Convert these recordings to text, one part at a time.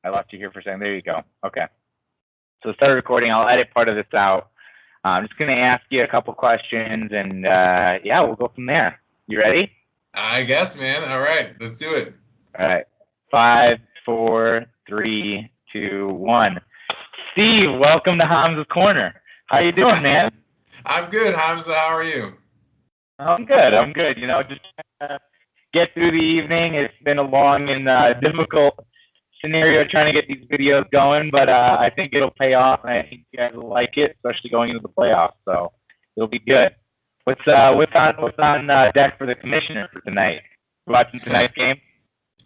I lost you here for a second. There you go. Okay. So start recording. I'll edit part of this out. I'm just going to ask you a couple questions, and yeah, we'll go from there. You ready? I guess, man. All right, let's do it. All right. 5, 4, 3, 2, 1. Steve, welcome to Hamza's Corner. How you doing, man? I'm good, Hamza. How are you? I'm good. I'm good. You know, just get through the evening. It's been a long and difficult scenario trying to get these videos going, but I think it'll pay off, and I think you guys will like it, especially going into the playoffs. So it'll be good. What's on deck for the commissioner for tonight? Watching tonight's game?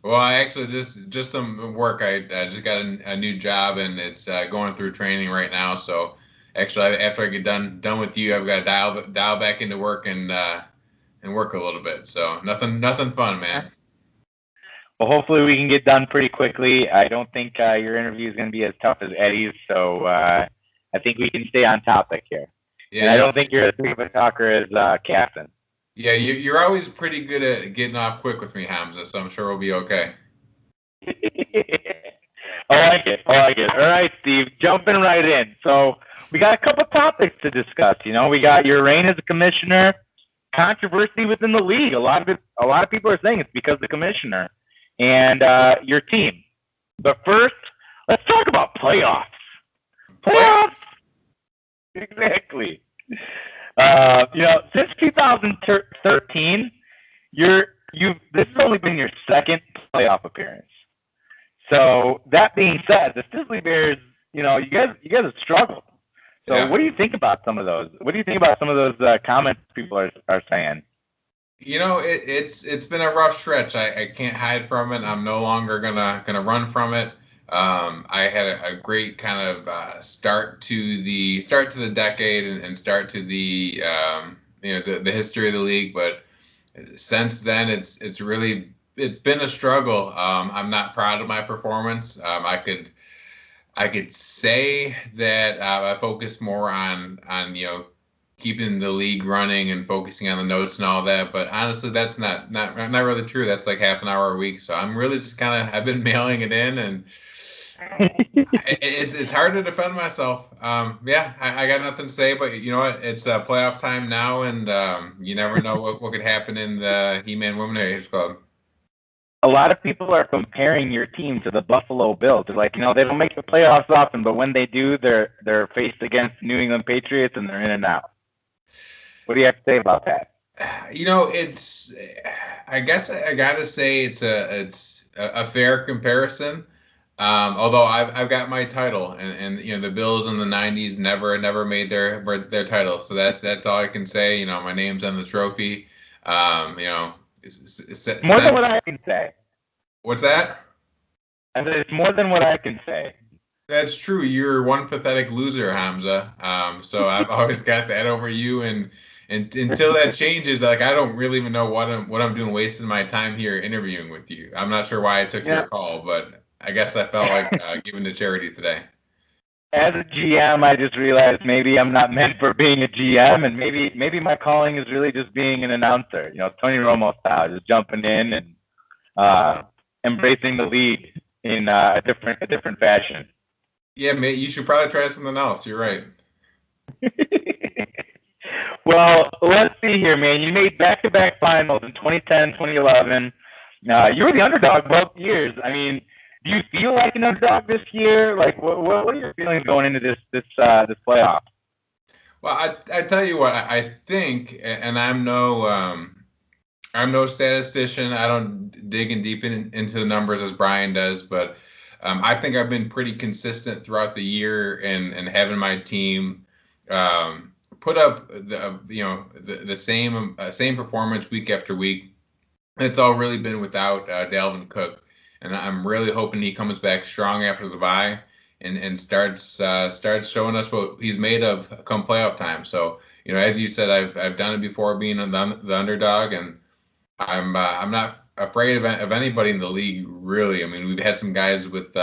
Well, I actually just some work. I just got a new job, and it's going through training right now. So actually, after I get done with you, I've got to dial back into work and work a little bit. So nothing fun, man. Well, hopefully we can get done pretty quickly. I don't think your interview is going to be as tough as Eddie's, so I think we can stay on topic here. Yeah, and I don't think you're as big of a talker as Captain. Yeah, you're always pretty good at getting off quick with me, Hamza, so I'm sure we'll be okay. I like it. All right, Steve, jumping right in. So we got a couple topics to discuss. You know, we got your reign as a commissioner, controversy within the league. A lot of people are saying it's because of the commissioner and your team. But first, let's talk about playoffs. Playoffs. Exactly. Since 2013, this has only been your second playoff appearance. So that being said, the Sizzly Bears, you guys have struggled. So yeah. What do you think about some of those? What do you think about some of those comments people are saying? It's been a rough stretch. I can't hide from it. I'm no longer gonna run from it. I had a great kind of start to the decade and start to the the history of the league. But since then, it's been a struggle. I'm not proud of my performance. I could say that I focused more on keeping the league running and focusing on the notes and all that. But honestly, that's not really true. That's like half an hour a week. So I'm really just I've been mailing it in, and it's hard to defend myself. I got nothing to say, but you know what? It's playoff time now, and you never know what could happen in the He-Man Women's Club. A lot of people are comparing your team to the Buffalo Bills. They're like, they don't make the playoffs often, but when they do, they're faced against New England Patriots, and they're in and out. What do you have to say about that? It's. I guess I gotta say it's a fair comparison. Although I've got my title, and the Bills in the '90s never made their title, so that's all I can say. My name's on the trophy. It's more than what I can say. What's that? I said it's more than what I can say. That's true. You're one pathetic loser, Hamza. So I've always got that over you, and until that changes, like I don't really even know what I'm doing, wasting my time here interviewing with you. I'm not sure why I took your call, but I guess I felt like giving to charity today. As a GM, I just realized maybe I'm not meant for being a GM, and maybe my calling is really just being an announcer. Tony Romo style, just jumping in and embracing the league in a different fashion. Yeah, mate, you should probably try something else. You're right. Well, let's see here, man. You made back-to-back finals in 2010, 2011. You were the underdog both years. I mean, do you feel like an underdog this year? Like, what are your feelings going into this playoff? Well, I tell you what, I think, and I'm no statistician. I don't dig in deep into the numbers as Brian does, but I think I've been pretty consistent throughout the year and having my team put up the same performance week after week. It's all really been without Dalvin Cook. And I'm really hoping he comes back strong after the bye and starts showing us what he's made of come playoff time. So, as you said, I've done it before being the underdog, and I'm not afraid of anybody in the league, really. I mean, we've had some guys with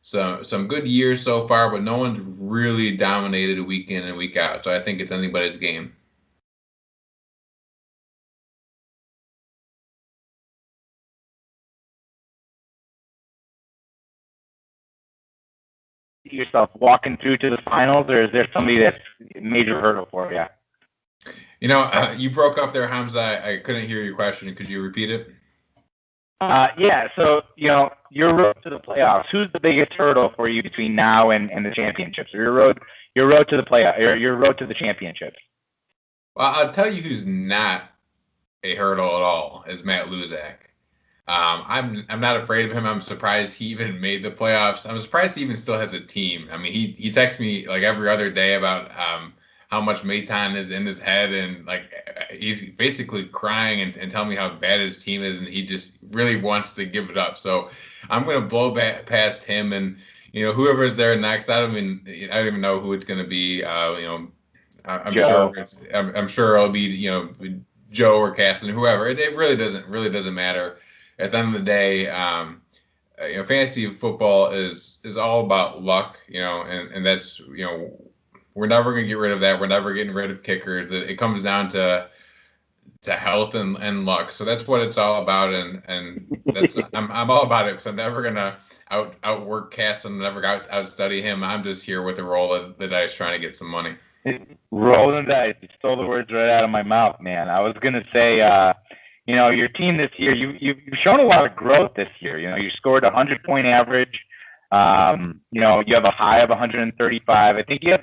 some good years so far, but no one's really dominated week in and week out. So I think it's anybody's game. see yourself walking through to the finals, or is there somebody that's a major hurdle for you? You broke up there, Hamza. I couldn't hear your question. Could you repeat it? Yeah. So, your road to the playoffs, who's the biggest hurdle for you between now and the championships? Or your road to the playoff, or your road to the championships? Well, I'll tell you who's not a hurdle at all is Matt Luzak. I'm not afraid of him. I'm surprised he even made the playoffs. I'm surprised he even still has a team. I mean, he texts me like every other day about how much Maton is in his head, and like he's basically crying and telling me how bad his team is, and he just really wants to give it up. So I'm gonna blow past him, and whoever's there next. I don't even know who it's gonna be. I'm sure it'll be Joe or Caston, whoever. It really doesn't matter. At the end of the day, fantasy football is all about luck, and that's we're never gonna get rid of that. We're never getting rid of kickers. It comes down to health and luck. So that's what it's all about, and that's I'm all about it because I'm never gonna outwork Caston. I'm never outstudy him. I'm just here with a roll of the dice, trying to get some money. Rolling dice. You stole the words right out of my mouth, man. I was gonna say, your team this year, you've shown a lot of growth this year. You scored a 100-point average. You have a high of 135. I think you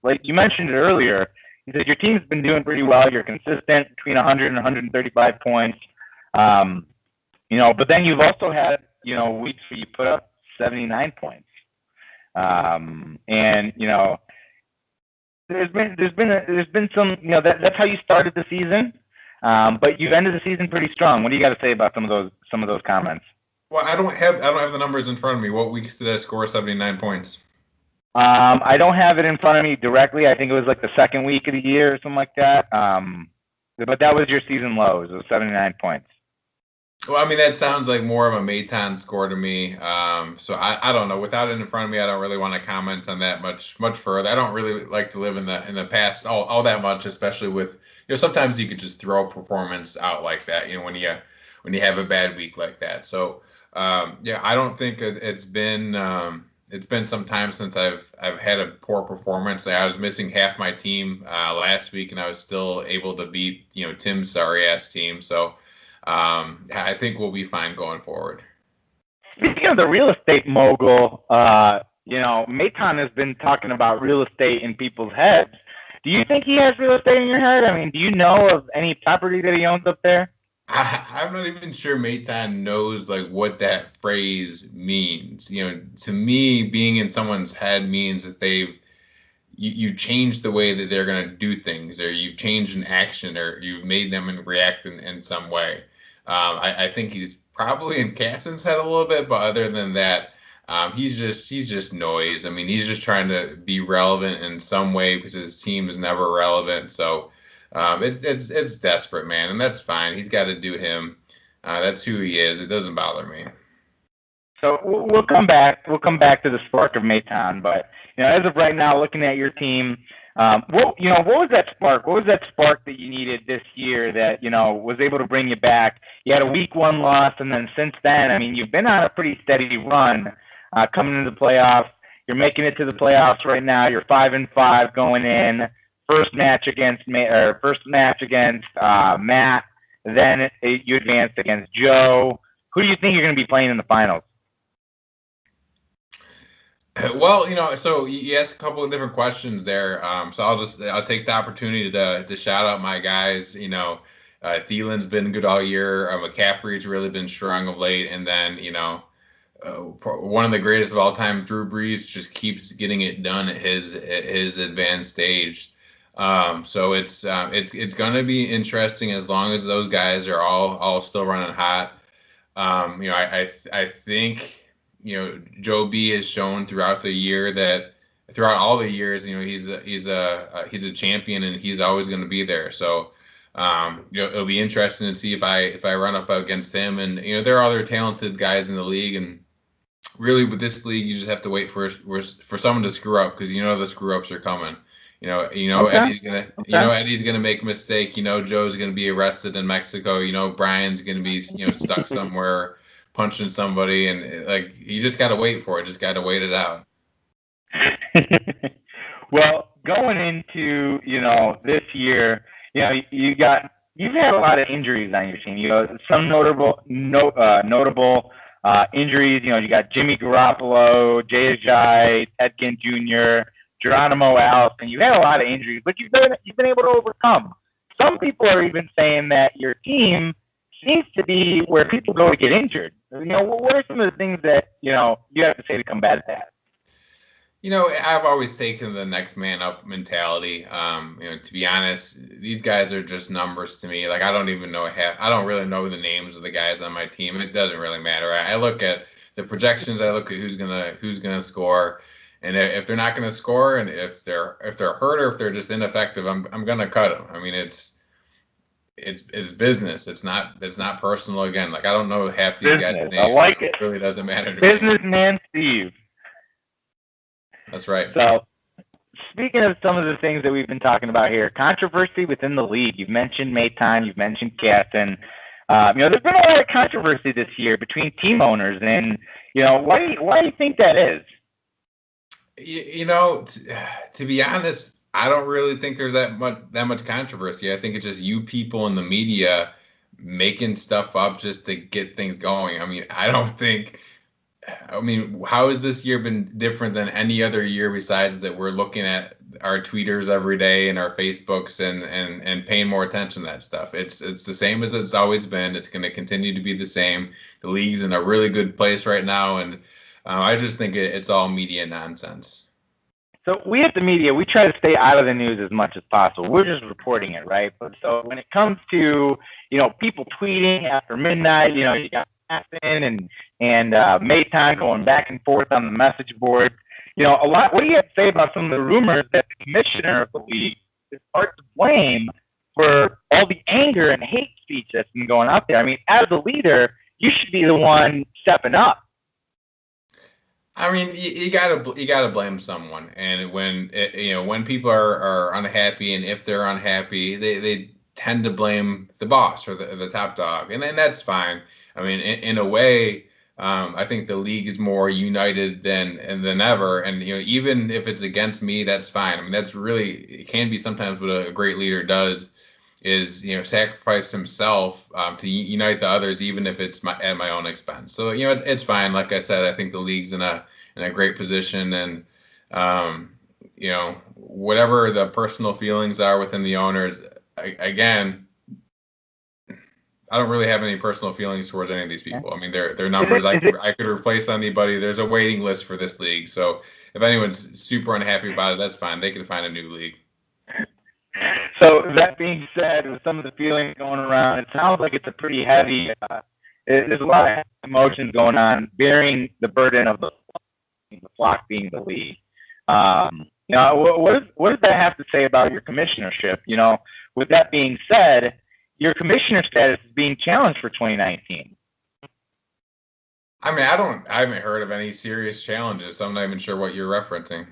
like you mentioned it earlier. You said your team's been doing pretty well. You're consistent between 100 and 135 points. But then you've also had weeks where you put up 79 points. There's been some, that's how you started the season, but you've ended the season pretty strong. What do you got to say about some of those comments? Well, I don't have the numbers in front of me. What weeks did I score 79 points? I don't have it in front of me directly. I think it was like the second week of the year or something like that. But that was your season low. It was 79 points. Well, I mean, that sounds like more of a Maton score to me. So I don't know. Without it in front of me, I don't really want to comment on that much further. I don't really like to live in the past all that much, especially with sometimes you could just throw a performance out like that. When you have a bad week like that. So I don't think it's been some time since I've had a poor performance. I was missing half my team last week, and I was still able to beat Tim's sorry ass team. So. I think we'll be fine going forward. Speaking of the real estate mogul, Maton has been talking about real estate in people's heads. Do you think he has real estate in your head? I mean, do you know of any property that he owns up there? I'm not even sure Maton knows like what that phrase means. To me, being in someone's head means that you changed the way that they're going to do things, or you've changed an action, or you've made them react in some way. I think he's probably in Caston's head a little bit, but other than that, he's just noise. I mean, he's just trying to be relevant in some way because his team is never relevant. So it's desperate, man, and that's fine. He's got to do him. That's who he is. It doesn't bother me. So we'll come back. We'll come back to the spark of Maton, but as of right now, looking at your team, what was that spark? What was that spark that you needed this year that was able to bring you back? You had a week 1 loss, and then since then, I mean, you've been on a pretty steady run coming into the playoffs. You're making it to the playoffs right now. You're 5-5 going in. First match against Matt. Then you advanced against Joe. Who do you think you're going to be playing in the finals? Well, so you asked a couple of different questions there. So I'll take the opportunity to shout out my guys. Thielen's been good all year. McCaffrey's really been strong of late, and then one of the greatest of all time, Drew Brees, just keeps getting it done at his advanced stage. So it's going to be interesting as long as those guys are all still running hot. I think. Joe B has shown throughout the year that throughout all the years, he's a champion, and he's always going to be there. So, it'll be interesting to see if I run up against him. And there are other talented guys in the league, and really with this league, you just have to wait for someone to screw up, because the screw ups are coming. Okay. Eddie's gonna make a mistake. Joe's gonna be arrested in Mexico. Brian's gonna be stuck somewhere punching somebody, and like you just got to wait for it. Just got to wait it out. Well, going into this year, you've had a lot of injuries on your team. Some notable injuries. You got Jimmy Garoppolo, Jay Ajayi, Ted Ginn Jr., Geronimo Allison. You've had a lot of injuries, but you've been able to overcome. Some people are even saying that your team seems to be where people go to get injured. What are some of the things that you have to say to combat that? I've always taken the next man up mentality. To be honest, these guys are just numbers to me. Like, I don't even know I don't really know the names of the guys on my team. It doesn't really matter. I look at the projections. I look at who's gonna score, and if they're not gonna score, and if they're hurt or if they're just ineffective, I'm gonna cut them. I mean, it's business. It's not personal. Again, like, I don't know half these guys' names. I like it. It really doesn't matter to me. Businessman Steve. That's right. So, speaking of some of the things that we've been talking about here, controversy within the league. You've mentioned Maton, you've mentioned Gaston. There's been a lot of controversy this year between team owners, and why do you think that is? To be honest, I don't really think there's that much controversy. I think it's just you people in the media making stuff up just to get things going. How has this year been different than any other year besides that we're looking at our tweeters every day and our Facebooks and paying more attention to that stuff? It's the same as it's always been. It's going to continue to be the same. The league's in a really good place right now, and I just think it's all media nonsense. So we at the media, we try to stay out of the news as much as possible. We're just reporting it, right? But so when it comes to people tweeting after midnight, you got and Maton going back and forth on the message board. A lot. What do you have to say about some of the rumors that the commissioner of the league is hard to blame for all the anger and hate speech that's been going out there? I mean, as a leader, you should be the one stepping up. I mean, you gotta blame someone, and when people are unhappy, and if they're unhappy, they tend to blame the boss or the top dog, and that's fine. I mean, in a way, I think the league is more united than ever, and even if it's against me, that's fine. I mean, it can be sometimes what a great leader does is sacrifice himself to unite the others, even if it's at my own expense. So it's fine. Like I said, I think the league's in a great position, and whatever the personal feelings are within the owners, again, I don't really have any personal feelings towards any of these people. I mean, they're numbers. I could replace anybody. There's a waiting list for this league. So if anyone's super unhappy about it, that's fine. They can find a new league. So that being said, with some of the feelings going around, it sounds like it's a pretty heavy. There's a lot of emotions going on, bearing the burden of the flock being the league. What does that have to say about your commissionership? With that being said, your commissioner status is being challenged for 2019. I mean, I haven't heard of any serious challenges, so I'm not even sure what you're referencing.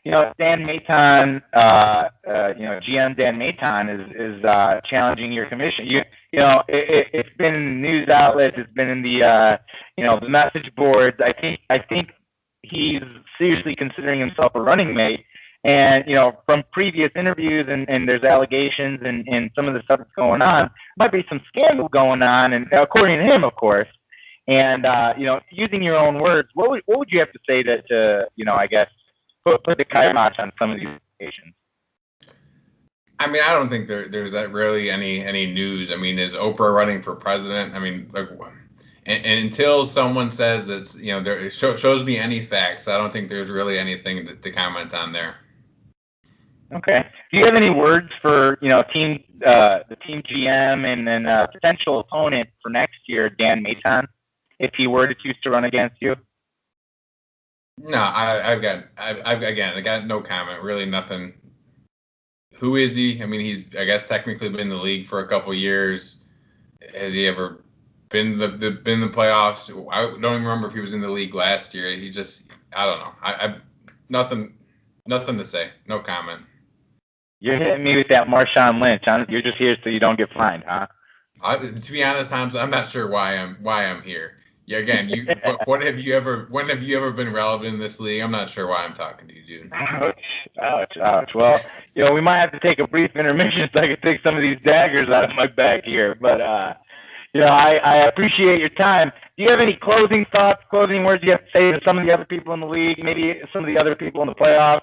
Dan Maton, GM Dan Maton is challenging your commission. It's been in news outlets. It's been in the the message boards. I think he's seriously considering himself a running mate. And from previous interviews and there's allegations and some of the stuff that's going on, might be some scandal going on, and according to him, of course. And using your own words, what would you have to say to I guess put the kibosh on some of these allegations? I mean, I don't think there's really any news. I mean, is Oprah running for president? I mean, and until someone says that's there shows me any facts, I don't think there's really anything to comment on there. Okay. Do you have any words for the team GM and then potential opponent for next year, Dan Maton, if he were to choose to run against you? No, I got no comment. Really, nothing. Who is he? I mean, he's technically been in the league for a couple years. Has he ever been the playoffs? I don't even remember if he was in the league last year. I don't know. I've nothing to say. No comment. You're hitting me with that Marshawn Lynch. You're just here so you don't get fined, huh? To be honest, Hamza, I'm not sure why I'm here. Yeah, again, when have you ever been relevant in this league? I'm not sure why I'm talking to you, dude. Ouch, ouch, ouch. Well, we might have to take a brief intermission so I can take some of these daggers out of my back here. But, I appreciate your time. Do you have any closing thoughts, closing words you have to say to some of the other people in the league, maybe some of the other people in the playoffs?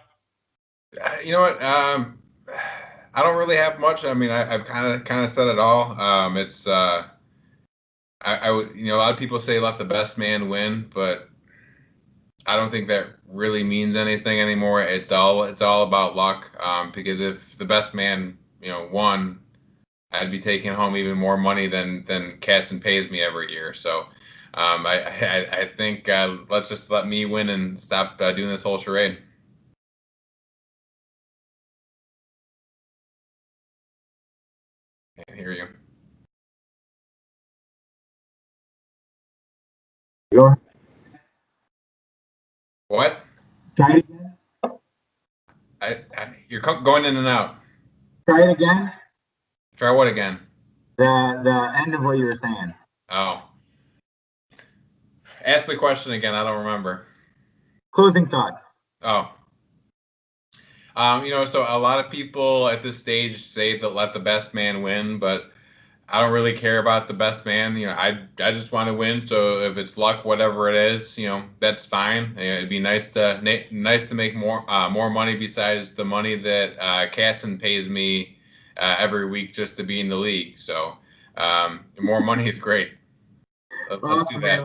You know what? I don't really have much. I mean, I've kind of said it all. It's I would, a lot of people say let the best man win, but I don't think that really means anything anymore. It's all about luck. Because if the best man, won, I'd be taking home even more money than Casson pays me every year. So, I think let's just let me win and stop doing this whole charade. Can't hear you. What? Try it again. You're going in and out. Try it again. Try what again? The end of what you were saying. Oh. Ask the question again. I don't remember. Closing thoughts. Oh. So a lot of people at this stage say that let the best man win, but I don't really care about the best man. I just want to win. So if it's luck, whatever it is, that's fine. It'd be nice to make more money besides the money that Casson pays me every week just to be in the league. So more money is great. Let's do that.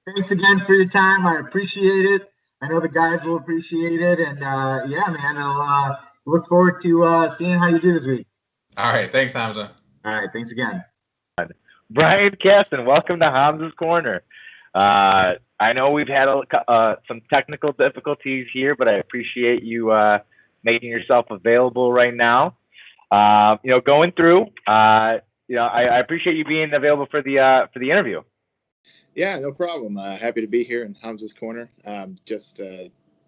Thanks again for your time. I appreciate it. I know the guys will appreciate it. And yeah, man, I'll look forward to seeing how you do this week. All right. Thanks, Hamza. All right. Thanks again. Brian Casson, welcome to Hamza's Corner. I know we've had some technical difficulties here, but I appreciate you making yourself available right now. Going through, I appreciate you being available for the interview. Yeah, no problem. Happy to be here in Hamza's Corner. Just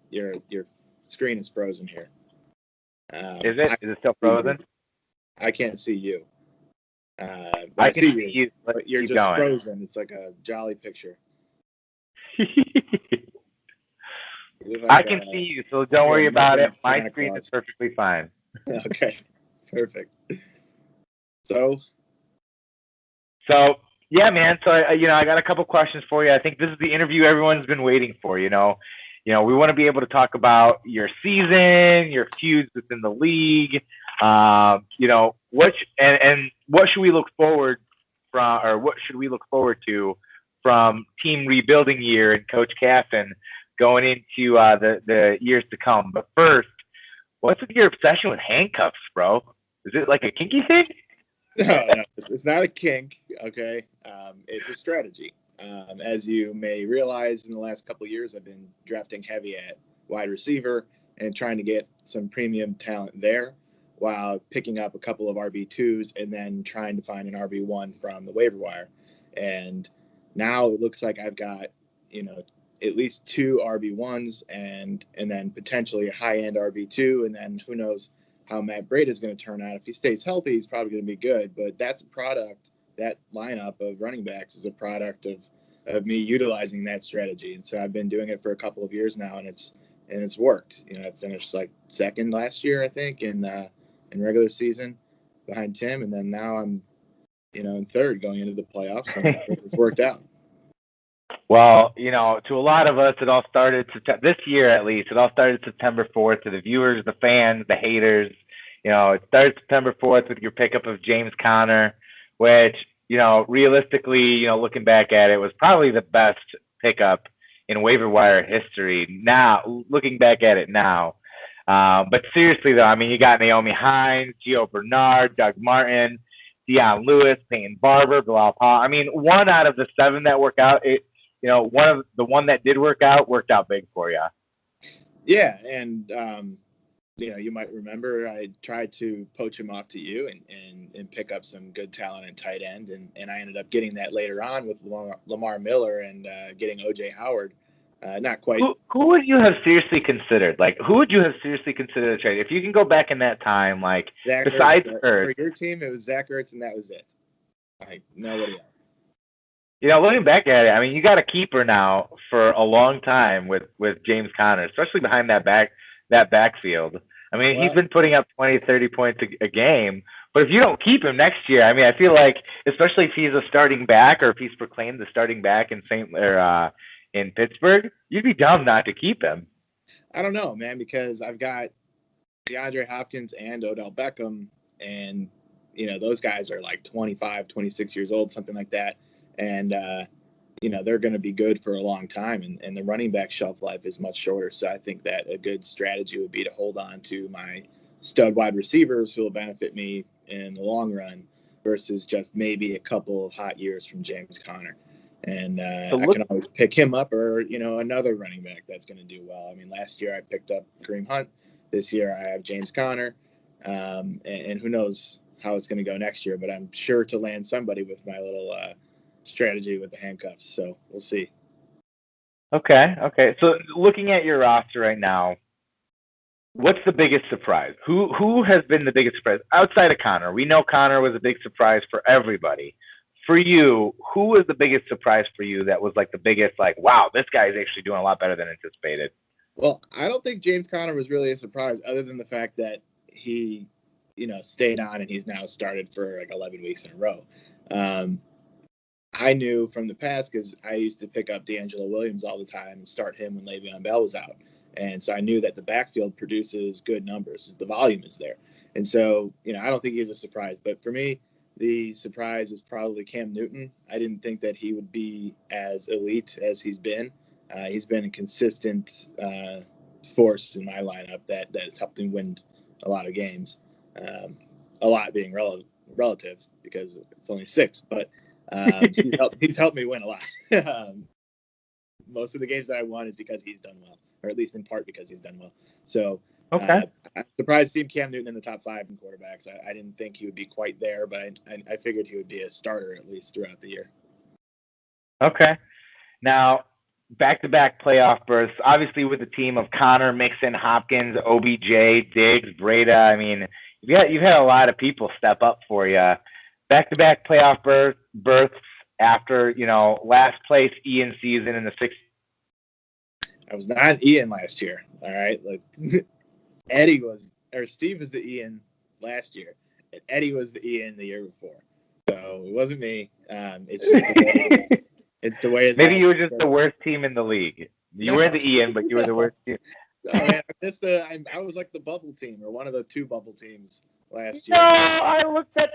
your screen is frozen here. Is it? Is it still frozen? I can't see you. I can see you, but you're just going. Frozen. It's like a jolly picture. I can see you, so don't worry about it. My screen is perfectly fine. Okay, perfect. So yeah, man. So I got a couple questions for you. I think this is the interview everyone's been waiting for. We want to be able to talk about your season, your feuds within the league. What should we look forward from, or what should we look forward to from team rebuilding year and Coach Casson going into the years to come? But first, what's with your obsession with handcuffs, bro? Is it like a kinky thing? No, it's not a kink. Okay, it's a strategy. As you may realize, in the last couple of years, I've been drafting heavy at wide receiver and trying to get some premium talent there, while picking up a couple of RB2s and then trying to find an RB1 from the waiver wire. And now it looks like I've got, at least 2 RB1s and then potentially a high-end RB2, and then who knows how Matt Breida is going to turn out. If he stays healthy, he's probably going to be good, but that's a product, that lineup of running backs is a product of me utilizing that strategy. And so I've been doing it for a couple of years now, and it's worked. I finished like second last year, I think, in regular season behind Tim, and then now I'm in third going into the playoffs, and it's worked out. Well, to a lot of us, it all started this year, at least. It all started September 4th. To the viewers, the fans, the haters, it started September 4th with your pickup of James Conner, which realistically, looking back at it, was probably the best pickup in waiver wire history. Now, looking back at it now. But seriously, though, I mean, you got Naomi Hines, Gio Bernard, Doug Martin, Deion Lewis, Peyton Barber, Bilal Paul. I mean, 1 out of the 7 that work out, one that did worked out big for you. Yeah, and you might remember I tried to poach him off to you and pick up some good talent in tight end, and I ended up getting that later on with Lamar Miller and getting O.J. Howard. Not quite. Who would you have seriously considered? Like, who would you have seriously considered a trade? If you can go back in that time, like, Zach besides Ertz, Ertz. For your team, it was Zach Ertz, and that was it. Like, nobody else. looking back at it, I mean, you got a keeper now for a long time with James Conner, especially behind that backfield. I mean, he's been putting up 20, 30 points a game. But if you don't keep him next year, I mean, I feel like, especially if he's a starting back or if he's proclaimed the starting back in in Pittsburgh, you'd be dumb not to keep him. I don't know, man, because I've got DeAndre Hopkins and Odell Beckham, and those guys are like 25, 26 years old, something like that, and they're going to be good for a long time, and the running back shelf life is much shorter. So I think that a good strategy would be to hold on to my stud wide receivers who will benefit me in the long run versus just maybe a couple of hot years from James Conner. And I can always pick him up or, another running back that's going to do well. I mean, last year I picked up Kareem Hunt. This year I have James Conner. And who knows how it's going to go next year, but I'm sure to land somebody with my little strategy with the handcuffs. So we'll see. Okay. So looking at your roster right now, what's the biggest surprise? Who has been the biggest surprise outside of Conner? We know Conner was a big surprise for everybody. For you, who was the biggest surprise for you that was like the biggest, like, wow, this guy is actually doing a lot better than anticipated? Well, I don't think James Conner was really a surprise other than the fact that he, stayed on and he's now started for like 11 weeks in a row. I knew from the past because I used to pick up D'Angelo Williams all the time and start him when Le'Veon Bell was out. And so I knew that the backfield produces good numbers. The volume is there. And so, I don't think he's a surprise. But for me, the surprise is probably Cam Newton. I didn't think that he would be as elite as he's been. He's been a consistent force in my lineup that has helped him win a lot of games. A lot being relative because it's only 6. But he's helped me win a lot. Most of the games that I won is because he's done well, or at least in part because he's done well. So I'm surprised to see Cam Newton in the top 5 in quarterbacks. I didn't think he would be quite there, but I figured he would be a starter at least throughout the year. Okay. Now, back-to-back playoff berths, obviously with the team of Conner, Mixon, Hopkins, OBJ, Diggs, Breda. I mean, you've had a lot of people step up for you. Back-to-back playoff berths after, last place Ian season in the 6th. I was not Ian last year. All right. Like Steve was the Ian last year, and Eddie was the Ian the year before. So it wasn't me. It's just the way. Maybe you were just the worst team in the league. You were the Ian, but you were the worst team. Oh, man, I was like the bubble team or one of the 2 bubble teams last year. No, I looked at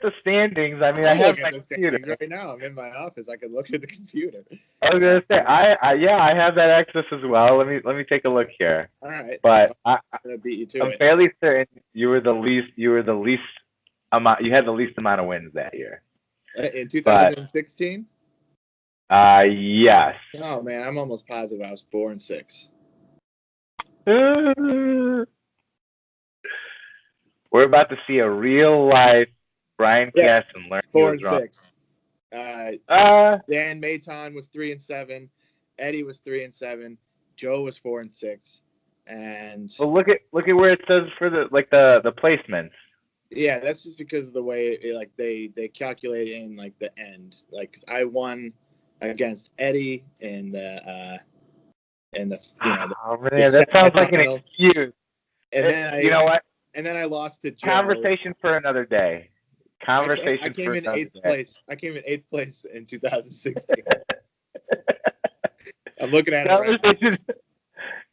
the standings. I mean, I have my computer right now. I'm in my office. I can look at the computer. I was gonna say, I have that access as well. Let me take a look here. All right, but I'm gonna beat you to I'm fairly certain you were the least amount. You had the least amount of wins that year. In 2016. Yes. Oh man, I'm almost positive I was 4-6. We're about to see a real life Brian Casson learn. 4-6. Dan Mayton was 3-7. Eddie was 3-7. Joe was 4-6. And well, look at where it says for the placements. Yeah, that's just because of the way they calculate in the end. Cause I won against Eddie in the that sounds like an excuse. And then you know what? And then I lost to Joe. Conversation for another day. I came in 8th place. I came in 8th place in 2016. I'm looking at it.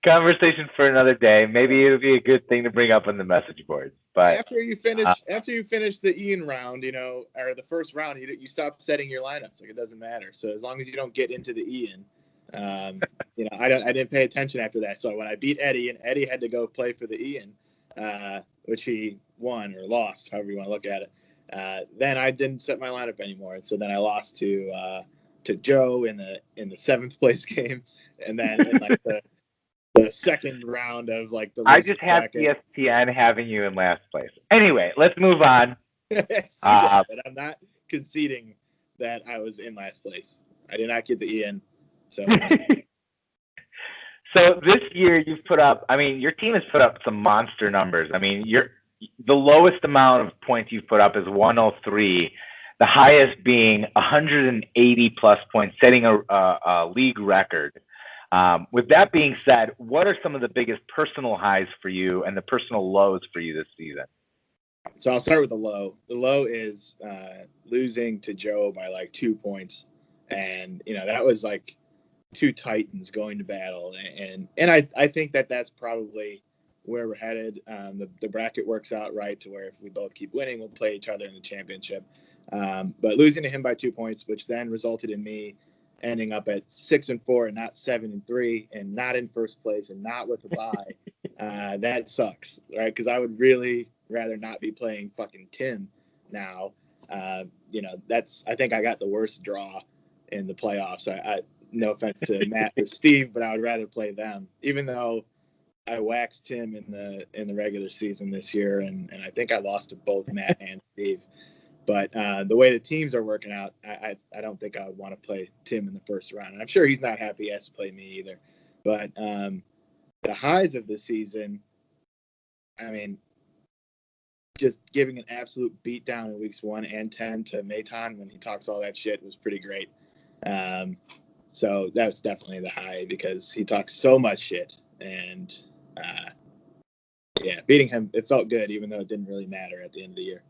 Conversation for another day. Maybe it would be a good thing to bring up on the message boards. But after you finish the Ian round, or the first round, you stop setting your lineups. It doesn't matter. So as long as you don't get into the Ian, I didn't pay attention after that. So when I beat Eddie and Eddie had to go play for the Ian, which he won or lost, however you want to look at it, then I didn't set my lineup anymore. And so then I lost to Joe in the 7th place game, and then in the second round of the. I just have ESPN having you in last place. Anyway, let's move on. But I'm not conceding that I was in last place. I did not get the Ian. So. So this year you've put up. I mean, your team has put up some monster numbers. I mean, the lowest amount of points you've put up is 103. the highest being 180 plus points, setting a league record. With that being said, what are some of the biggest personal highs for you and the personal lows for you this season? So I'll start with the low. The low is losing to Joe by like 2 points, and that was like two titans going to battle, and I think that's probably where we're headed. The bracket works out right to where if we both keep winning, we'll play each other in the championship. But losing to him by 2 points, which then resulted in me ending up at 6-4 and not 7-3, and not in first place and not with a bye, that sucks, right? Because I would really rather not be playing fucking Tim now. I think I got the worst draw in the playoffs. I no offense to Matt or Steve, but I would rather play them, even though I waxed Tim in the regular season this year, and I think I lost to both Matt and Steve. But the way the teams are working out, I don't think I would want to play Tim in the first round. And I'm sure he's not happy he has to play me either. But the highs of the season, I mean, just giving an absolute beatdown in weeks 1 and 10 to Maton when he talks all that shit was pretty great. So that's definitely the high because he talks so much shit. And, beating him, it felt good, even though it didn't really matter at the end of the year.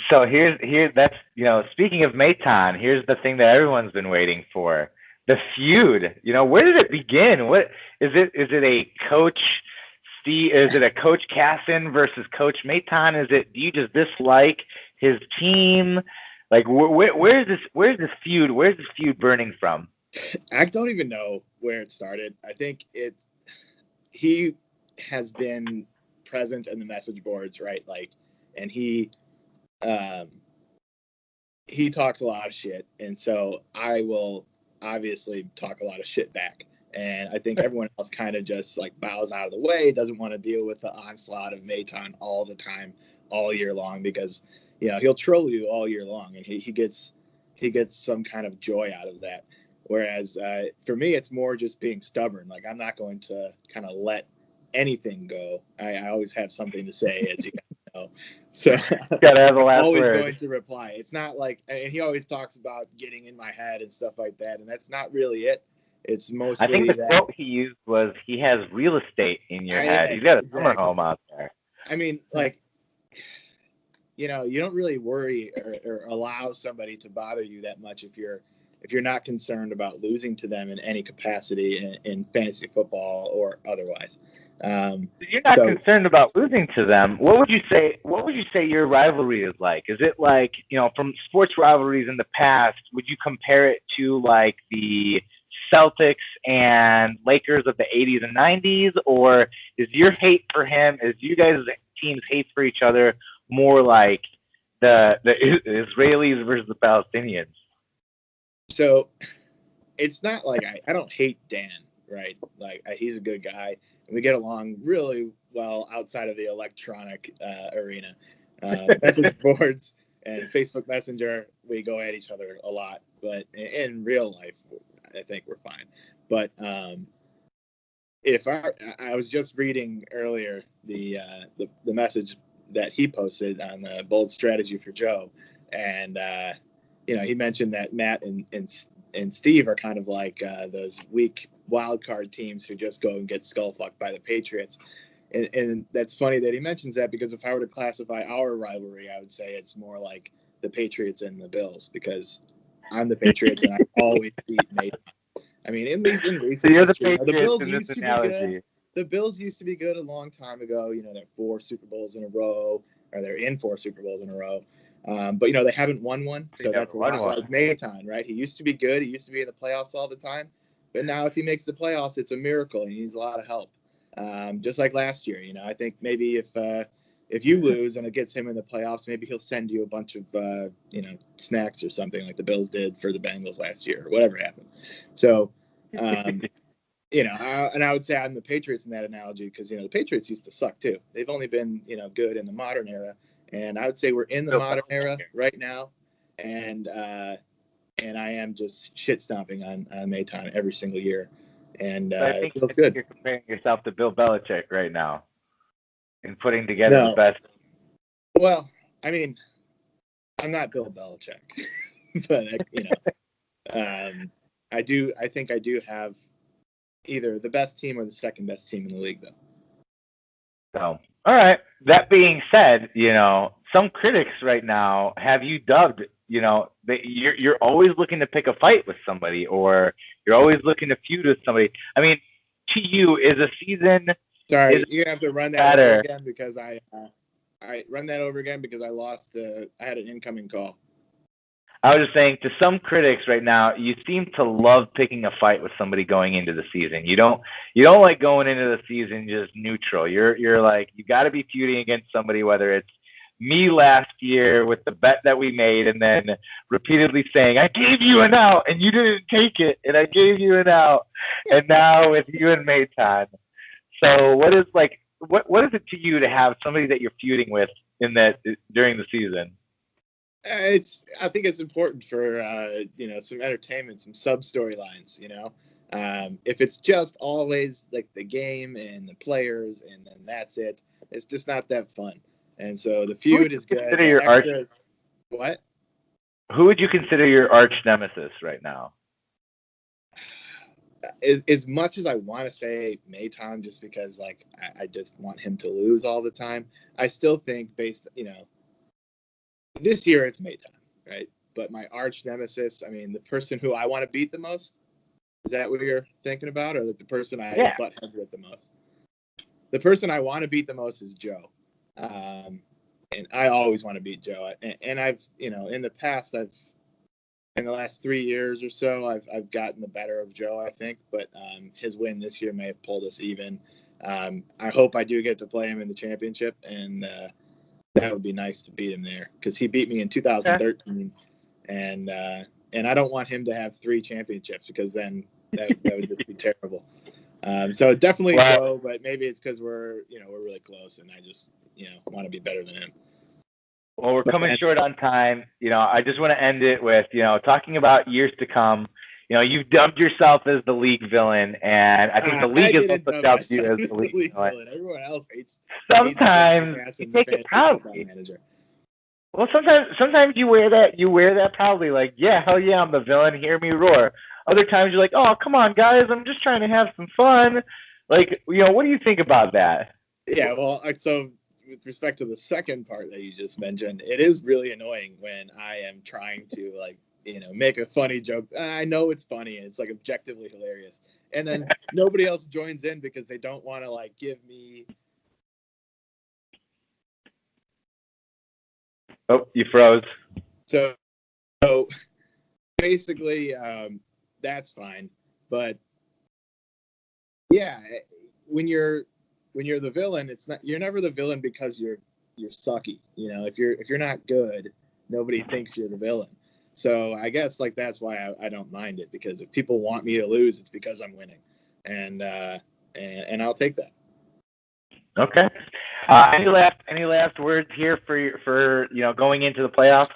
So that's, speaking of Maton, here's the thing that everyone's been waiting for. The feud, where did it begin? What is it? Is it a Coach Steve? Is it a Coach Casson versus Coach Maton? Do you just dislike his team? Like, where's this feud? Where's this feud burning from? I don't even know where it started. I think he has been present in the message boards, right? Like, and he talks a lot of shit, and so I will obviously talk a lot of shit back. And I think everyone else kind of just like bows out of the way, doesn't want to deal with the onslaught of Maton all the time, all year long, because he'll troll you all year long, and he gets some kind of joy out of that. Whereas for me, it's more just being stubborn. Like, I'm not going to kind of let anything go. I always have something to say, as you guys know. So gotta have the last always word. Going to reply. It's not like, and he always talks about getting in my head and stuff like that, and that's not really it. It's mostly. I think the quote he used was, "He has real estate in your head. He's got a summer home out there." I mean, like, you don't really worry or allow somebody to bother you that much if you're not concerned about losing to them in any capacity in fantasy football or otherwise. You're not concerned about losing to them. What would you say your rivalry is like? Is it like, from sports rivalries in the past, would you compare it to like the Celtics and Lakers of the 80s and 90s? Or is your hate for him, is you guys' teams' hate for each other more like the Israelis versus the Palestinians? So it's not like I don't hate Dan, right? Like, he's a good guy, and we get along really well outside of the electronic arena. Message boards and Facebook Messenger, we go at each other a lot, but in real life, I think we're fine. But I was just reading earlier the message that he posted on the Bold Strategy for Joe, and he mentioned that Matt and Steve are kind of like those weak wild card teams who just go and get skull fucked by the Patriots. And that's funny that he mentions that, because if I were to classify our rivalry, I would say it's more like the Patriots and the Bills, because I'm the Patriots and I always beat Nate. I mean, in recent you're the history, Patriots the Bills in used this to analogy. be good. The Bills used to be good a long time ago. They're 4 Super Bowls in a row, or they're in 4 Super Bowls in a row. But they haven't won one, so that's a lot like Maton, right? He used to be good. He used to be in the playoffs all the time, but now if he makes the playoffs, it's a miracle. He needs a lot of help, just like last year. I think maybe if you lose and it gets him in the playoffs, maybe he'll send you a bunch of snacks or something like the Bills did for the Bengals last year, or whatever happened. So. And I would say I'm the Patriots in that analogy, because the Patriots used to suck too. They've only been good in the modern era, and I would say we're in the modern era right now, and I am just shit stomping on Maton every single year, and I it feels good. You're comparing yourself to Bill Belichick right now, and putting together the best. Well, I mean, I'm not Bill Belichick, but I think I do have either the best team or the second best team in the league, though. So, all right. That being said, some critics right now have you dubbed, that you're always looking to pick a fight with somebody, or you're always looking to feud with somebody. I mean, to you, is a season? Sorry, you have to run that over again because I run that over again because I lost. I had an incoming call. I was just saying, to some critics right now, you seem to love picking a fight with somebody going into the season. You don't like going into the season just neutral. You're like, you got to be feuding against somebody, whether it's me last year with the bet that we made, and then repeatedly saying, I gave you an out and you didn't take it, and I gave you an out, and now with you and Mayton. So what is it to you to have somebody that you're feuding with during the season? I think it's important for some entertainment, some sub storylines. If it's just always like the game and the players and then that's it, it's just not that fun. And so the feud is good. What? Who would you consider your arch nemesis right now? As much as I want to say Mayton, just because I just want him to lose all the time, I still think this year it's Mayton, right? But my arch nemesis, the person who I want to beat the most, is that what you're thinking about, or the person I butt heads with the most? The person I want to beat the most is Joe, and I always want to beat Joe. And I've, in the past, in the last 3 years or so, I've gotten the better of Joe, I think. But his win this year may have pulled us even. I hope I do get to play him in the championship, and that would be nice to beat him there because he beat me in 2013, and I don't want him to have 3 championships because then that would just be terrible. So definitely Joe, but maybe it's because we're really close, and I just want to be better than him. Well, we're coming short on time. I just want to end it with talking about years to come. You've dubbed yourself as the league villain, and I think the league has also dubbed you as the league villain. Everyone else hates. Sometimes you take it proudly. Well, sometimes you wear that proudly, like, yeah, hell yeah, I'm the villain. Hear me roar. Other times you're like, oh, come on, guys, I'm just trying to have some fun. Like, what do you think about that? Yeah, well, so with respect to the second part that you just mentioned, it is really annoying when I am trying to make a funny joke. I know it's funny and it's objectively hilarious, and then nobody else joins in because they don't want to give me. Oh, you froze. So basically, that's fine. But yeah, when you're the villain, you're never the villain because you're sucky. If you're not good, nobody thinks you're the villain. So I guess that's why I don't mind it, because if people want me to lose, it's because I'm winning, and I'll take that. Okay. Any last words here for going into the playoffs?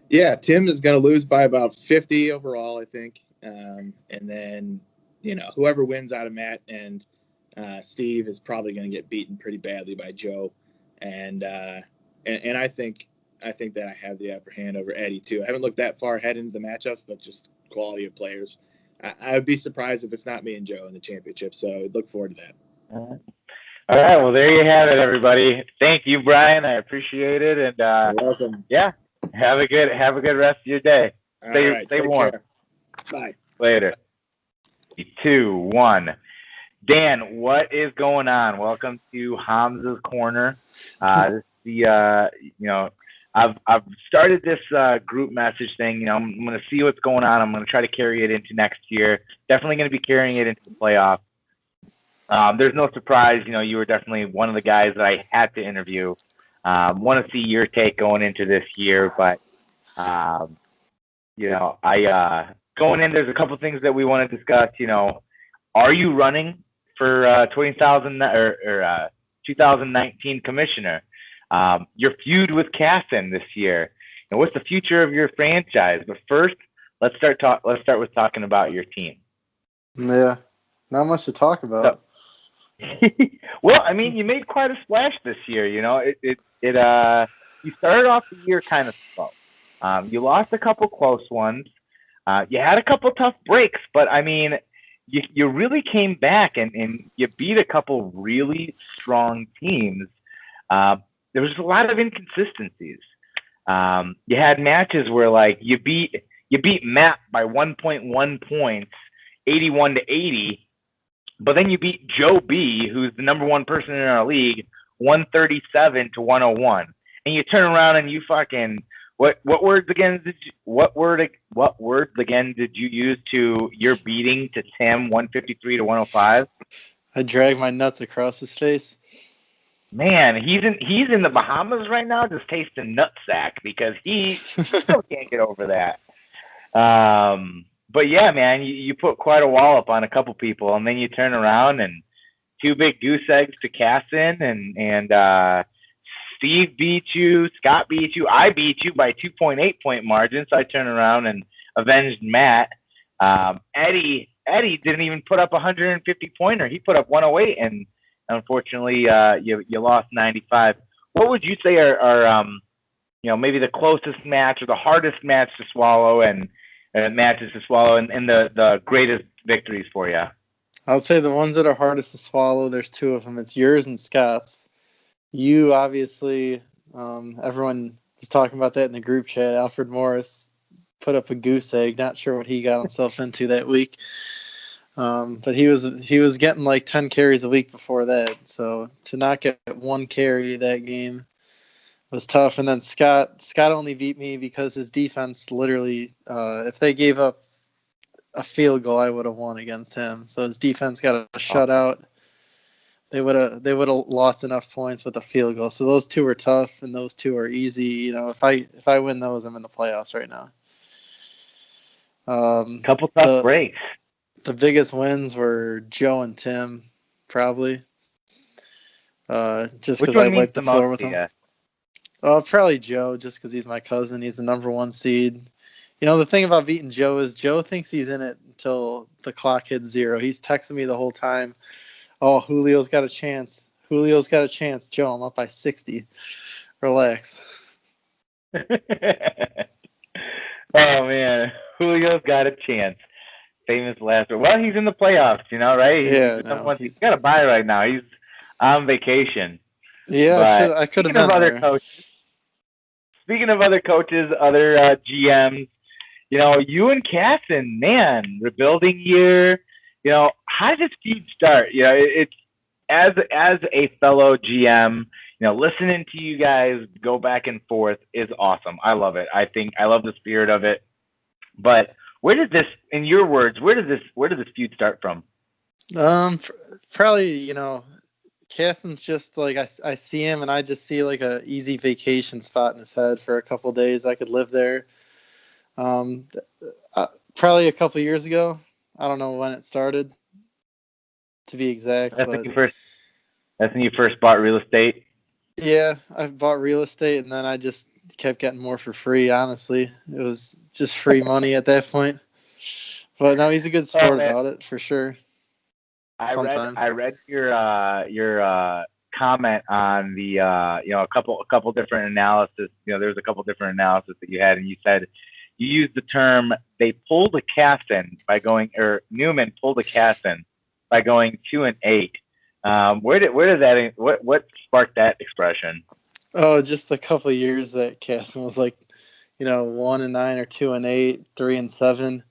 Yeah, Tim is going to lose by about 50 overall, I think, and then whoever wins out of Matt and Steve is probably going to get beaten pretty badly by Joe, and I think that I have the upper hand over Eddie too. I haven't looked that far ahead into the matchups, but just quality of players. I would be surprised if it's not me and Joe in the championship. So I'd look forward to that. All right. Well, there you have it, everybody. Thank you, Brian. I appreciate it. And you're welcome. Yeah, have a good rest of your day. Stay warm. Care. Bye. Later. 2, 1. Dan, what is going on? Welcome to Hamza's Corner. I've started this group message thing. I'm going to see what's going on. I'm going to try to carry it into next year. Definitely going to be carrying it into the playoffs. There's no surprise. You were definitely one of the guys that I had to interview. Want to see your take going into this year, but going in, there's a couple things that we want to discuss. Are you running for 2019 commissioner? Your feud with Casson this year, and what's the future of your franchise? But first, let's start with talking about your team. Yeah, not much to talk about. Well, you made quite a splash this year. you started off the year kind of slow. You lost a couple close ones. You had a couple tough breaks, but I mean, you really came back and you beat a couple really strong teams. There was a lot of inconsistencies. You had matches where like you beat Matt by 1.1 points, 81-80, but then you beat Joe B, who's the number one person in our league, 137-101, and you turn around and you fucking what words again did you use to your beating to Tim 153-105? I dragged my nuts across his face. Man, he's in the Bahamas right now, just tasting nutsack because he still can't get over that. But yeah, man, you put quite a wallop on a couple people, and then you turn around and 2 big goose eggs to Casson, and Steve beat you, Scott beat you, I beat you by 2.8 point margin. So I turn around and avenged Matt. Eddie didn't even put up a 150 pointer; he put up 108, and unfortunately, you lost 95. What would you say are maybe the closest match or the hardest match to swallow and matches to swallow and the greatest victories for you? I'll say the ones that are hardest to swallow, there's 2 of them. It's yours and Scott's. You, obviously, everyone was talking about that in the group chat. Alfred Morris put up a goose egg. Not sure what he got himself into that week. But he was getting like 10 carries a week before that. So to not get 1 carry that game was tough. And then Scott only beat me because his defense literally, if they gave up a field goal, I would have won against him. So his defense got a shutout. They would have lost enough points with a field goal. So those 2 were tough, and those 2 are easy. If I win those, I'm in the playoffs right now. Couple tough breaks. The biggest wins were Joe and Tim, probably. Just because I wiped the floor with them. Probably Joe, just because he's my cousin. He's the number 1 seed. The thing about beating Joe is Joe thinks he's in it until the clock hits 0. He's texting me the whole time. Oh, Julio's got a chance. Joe, I'm up by 60. Relax. Oh, man. Julio's got a chance. Famous last word. Well, he's in the playoffs, right? He's got a bye right now. He's on vacation. Yeah, I could have been there. Speaking of other coaches, other GMs, you and Casson, man, rebuilding year. How did this feud start? It's as a fellow GM, listening to you guys go back and forth is awesome. I love it. I love the spirit of it. But where did this, in your words, where did this feud start from? Probably, Casson's just like I see him and I just see like a easy vacation spot in his head for a couple days. I could live there. Probably a couple years ago. I don't know when it started, to be exact. That's when you first bought real estate? Yeah, I bought real estate, and then I just kept getting more for free, honestly. It was just free money at that point. But no, he's a good sport about it, for sure. I read your comment on the a couple different analysis. There's a couple different analysis that you had, and you said you used the term they pulled a Casson by going, or Newman pulled a Casson by going 2-8. What sparked that expression? Oh, just a couple of years that Casson was like, 1-9 or 2-8, 3-7.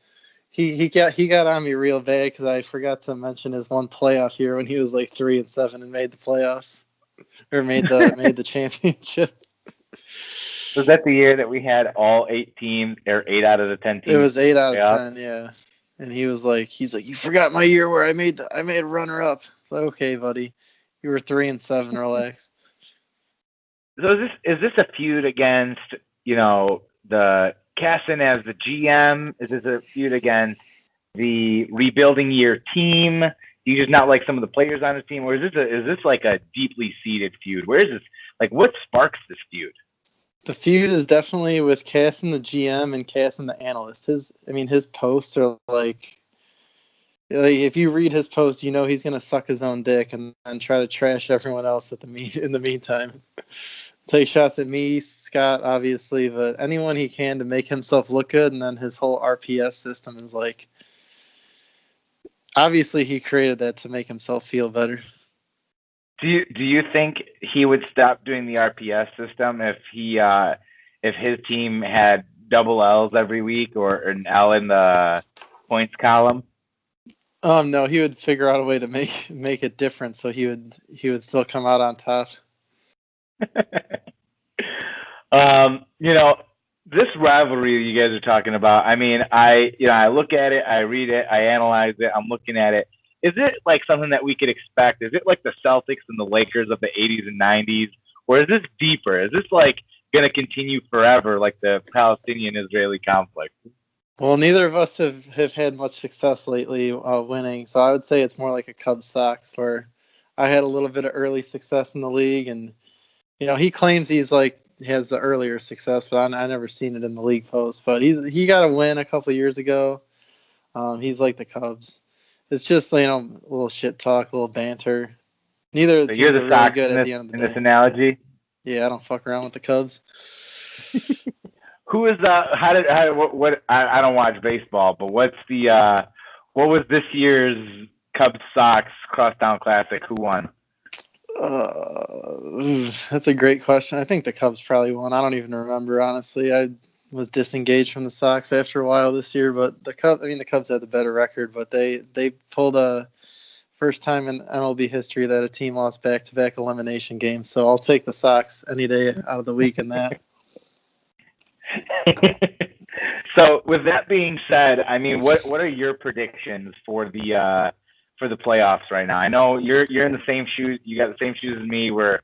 He got on me real bad because I forgot to mention his one playoff year when he was like 3-7 and made the playoffs or made the championship. Was that the year that we had all 8 teams, or 8 out of the 10 teams? It was 8 out of 10, yeah. And he's like, you forgot my year where I made runner up. It's like, okay, buddy, you were 3-7. Relax. So is this a feud against the Casson as the GM? Is this a feud against the rebuilding year team? Do you just not like some of the players on his team, or is this like a deeply seated feud? Where is this? Like, what sparks this feud? The feud is definitely with Casson the GM and Casson the analyst. His posts are like if you read his post, he's gonna suck his own dick and try to trash everyone else in the meantime. take shots at me, Scott, obviously, but anyone he can to make himself look good. And then his whole RPS system is like, obviously he created that to make himself feel better. Do you think he would stop doing the RPS system if his team had double L's every week or an L in the points column? No, he would figure out a way to make it different, so he would still come out on top. This rivalry you guys are talking about, I mean, I look at it, I read it, I analyze it, I'm looking at it. Is it like something that we could expect? Is it like the Celtics and the Lakers of the 80s and 90s? Or is this deeper? Is this like going to continue forever, like the Palestinian-Israeli conflict? Well, neither of us have had much success lately winning, so I would say it's more like a Cubs Sox, where I had a little bit of early success in the league, and he claims he has the earlier success, but I never seen it in the league post. But he got a win a couple years ago. He's like the Cubs. It's just a little shit talk, a little banter. Neither of the teams are really good at the end of the day. In this analogy? Yeah, I don't fuck around with the Cubs. Who is what I don't watch baseball, but what was this year's Cubs Sox Crosstown Classic? Who won? That's a great question. I think the Cubs probably won. I don't even remember, honestly. I was disengaged from the Sox after a while this year, but the Cubs had the better record, but they pulled a first time in MLB history that a team lost back-to-back elimination games. So I'll take the Sox any day out of the week in that. So with that being said, I mean, what are your predictions for the playoffs right now? I know you're in the same shoes. You got the same shoes as me. We're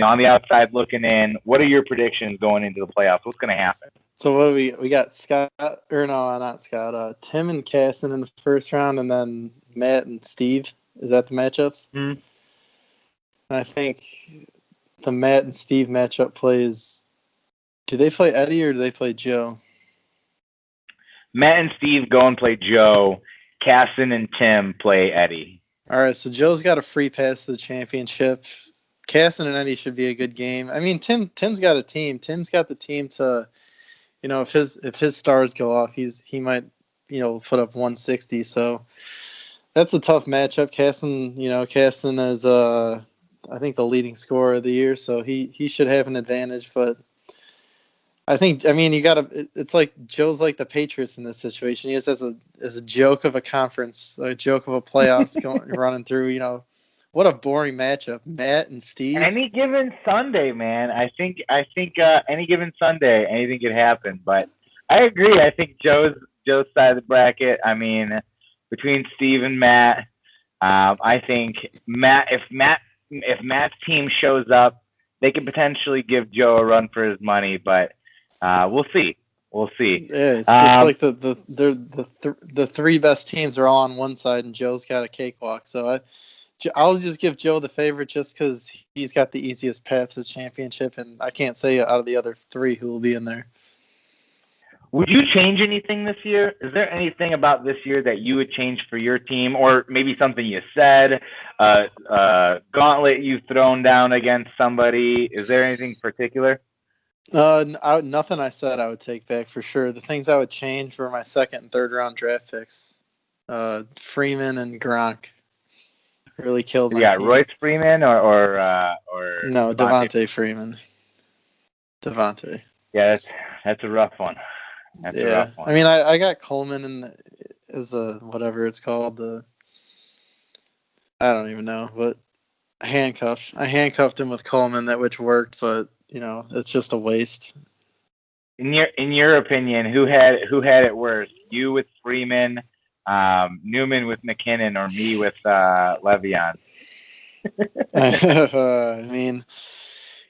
on the outside looking in. What are your predictions going into the playoffs? What's going to happen? So what do we got? Scott, or no, not Scott. Tim and Casson in the first round, and then Matt and Steve. Is that the matchups? Mm-hmm. I think the Matt and Steve matchup plays. Do they play Eddie or do they play Joe? Matt and Steve go and play Joe. Casson and Tim play Eddie. All right, so Joe's got a free pass to the championship. Casson and Eddie should be a good game. I mean, Tim's got a team. Tim's got the team to, if his stars go off, he might, put up 160. So that's a tough matchup. Casson is I think the leading scorer of the year, so he should have an advantage. But it's like Joe's like the Patriots in this situation. He just as a joke of a conference, a joke of a playoffs running through. What a boring matchup, Matt and Steve. Any given Sunday, man. I think any given Sunday, anything could happen. But I agree. I think Joe's side of the bracket. I mean, between Steve and Matt, I think if Matt's team shows up, they could potentially give Joe a run for his money. But we'll see. We'll see. Yeah, it's just like the three best teams are all on one side, and Joe's got a cakewalk. So I'll just give Joe the favorite just because he's got the easiest path to the championship, and I can't say out of the other three who will be in there. Would you change anything this year? Is there anything about this year that you would change for your team, or maybe something you said, gauntlet you've thrown down against somebody? Is there anything particular? Nothing I said I would take back for sure. The things I would change were my second and third round draft picks. Freeman and Gronk really killed my team. Royce Freeman or no, Devontae Freeman. Devontae. Yeah, that's a rough one. That's a rough one. I mean, I got Coleman as a whatever it's called. I don't even know, but I handcuffed him with Coleman, which worked, but it's just a waste. In your opinion, who had it worse? You with Freeman, Newman with McKinnon, or me with Le'Veon? I mean,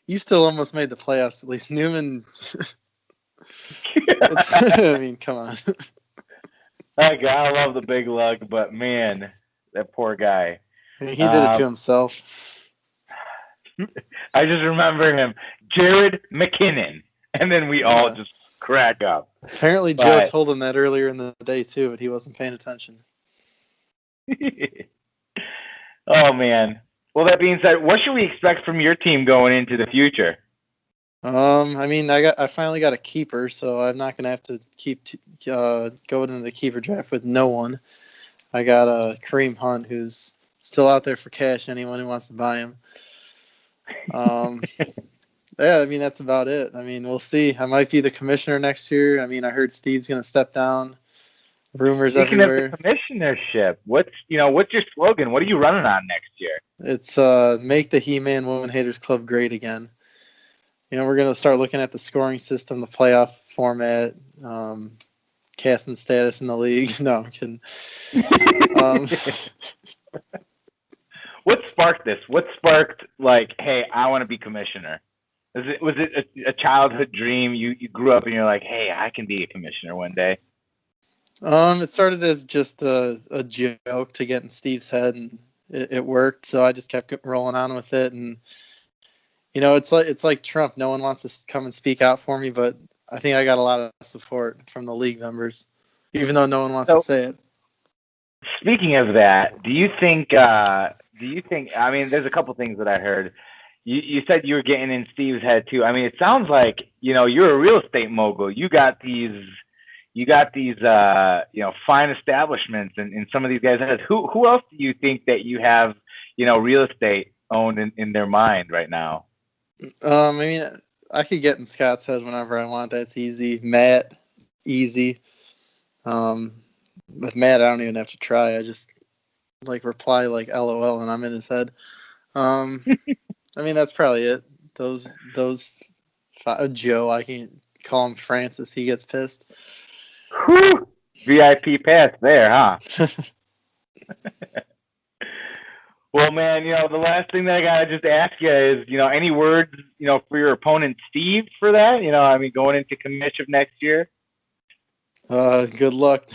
you still almost made the playoffs. At least Newman. I mean, come on. I love the big lug, but man, that poor guy. He did it to himself. I just remember him, Jared McKinnon, and then we all just crack up. Apparently, Joe told him that earlier in the day too, but he wasn't paying attention. Oh man. Well, that being said, what should we expect from your team going into the future? I mean, I finally got a keeper, so I'm not gonna have to keep going into the keeper draft with no one. I got Kareem Hunt, who's still out there for cash. Anyone who wants to buy him. Yeah, I mean that's about it. I mean, we'll see. I might be the commissioner next year. I mean, I heard Steve's gonna step down. Rumors Speaking everywhere. of the commissionership, what's your slogan? What are you running on next year? It's make the He-Man Woman Haters Club great again. We're gonna start looking at the scoring system, the playoff format, casting status in the league. No, I'm kidding. What sparked this? What sparked like, hey, I want to be commissioner? Was it a childhood dream? You grew up and you're like, hey, I can be a commissioner one day. It started as just a joke to get in Steve's head, and it worked. So I just kept rolling on with it, and it's like Trump. No one wants to come and speak out for me, but I think I got a lot of support from the league members, even though no one wants to say it. Speaking of that, do you think? I mean, there's a couple things that I heard. You said you were getting in Steve's head too. I mean, it sounds like you're a real estate mogul. You got these fine establishments and some of these guys. Who else do you think that you have real estate owned in their mind right now? I mean, I could get in Scott's head whenever I want. That's easy. Matt, easy. With Matt, I don't even have to try. I just reply LOL and I'm in his head. I mean, that's probably it. Those Joe, I can call him Francis. He gets pissed. Whew. VIP pass there, huh? Well, man, the last thing that I gotta just ask you is, any words, for your opponent Steve for that? I mean, going into commission next year. Good luck.